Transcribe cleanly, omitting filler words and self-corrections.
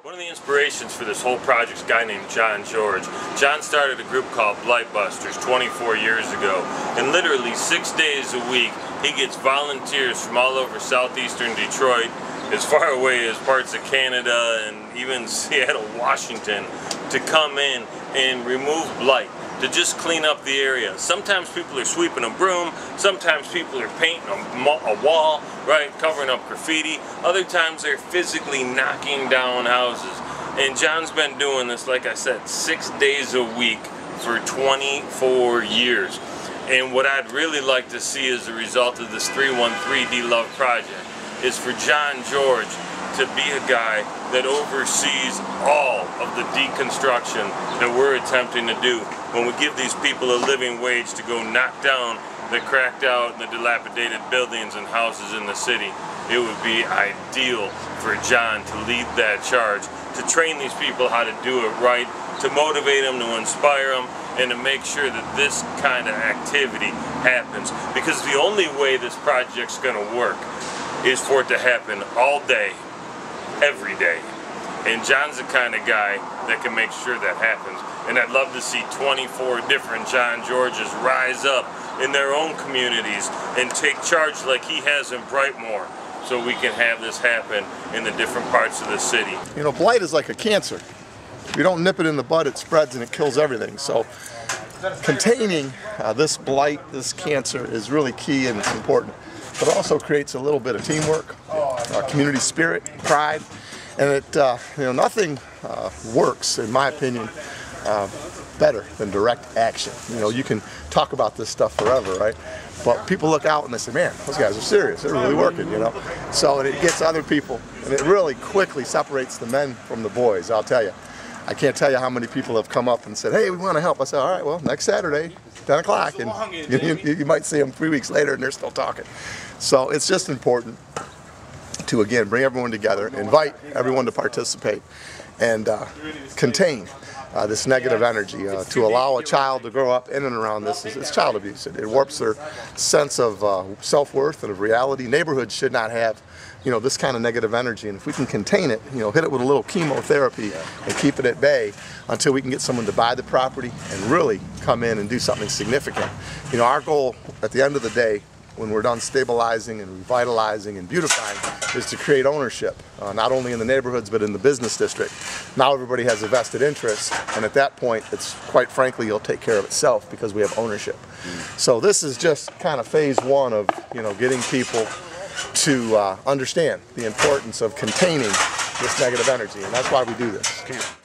One of the inspirations for this whole project is a guy named John George. John started a group called Blightbusters 24 years ago, and literally 6 days a week he gets volunteers from all over southeastern Detroit, as far away as parts of Canada and even Seattle, Washington, to come in and remove blight, to just clean up the area. Sometimes people are sweeping a broom, sometimes people are painting a wall, right, covering up graffiti. Other times they're physically knocking down houses. And John's been doing this, like I said, 6 days a week for 24 years. And what I'd really like to see as a result of this 313D Love project is for John George to be a guy that oversees all of the deconstruction that we're attempting to do when we give these people a living wage to go knock down the cracked out and the dilapidated buildings and houses in the city. It would be ideal for John to lead that charge, to train these people how to do it right, to motivate them, to inspire them, and to make sure that this kind of activity happens. Because the only way this project's going to work is for it to happen all day, every day. And John's the kind of guy that can make sure that happens. And I'd love to see 24 different John Georges rise up in their own communities and take charge like he has in Brightmoor, so we can have this happen in the different parts of the city. You know, blight is like a cancer. If you don't nip it in the bud, it spreads and it kills everything. So containing this blight, this cancer, is really key and it's important. But it also creates a little bit of teamwork, community spirit, pride, and it, nothing works, in my opinion, better than direct action. You know, you can talk about this stuff forever, right? But people look out and they say, man, those guys are serious, they're really working, you know? So and it gets other people, and it really quickly separates the men from the boys, I'll tell you. I can't tell you how many people have come up and said, hey, we want to help. I said, all right, well, next Saturday, 10 o'clock, and you might see them 3 weeks later and they're still talking. So it's just important to, again, bring everyone together, invite everyone to participate, and contain this negative energy. To allow a child to grow up in and around this is child abuse. It warps their sense of self-worth and of reality. Neighborhoods should not have, this kind of negative energy, and if we can contain it, hit it with a little chemotherapy and keep it at bay until we can get someone to buy the property and really come in and do something significant. Our goal at the end of the day, when we're done stabilizing and revitalizing and beautifying, is to create ownership, not only in the neighborhoods but in the business district. Now everybody has a vested interest, and at that point, it's quite frankly, it'll take care of itself because we have ownership. So this is just kind of phase one of getting people to understand the importance of containing this negative energy, and that's why we do this.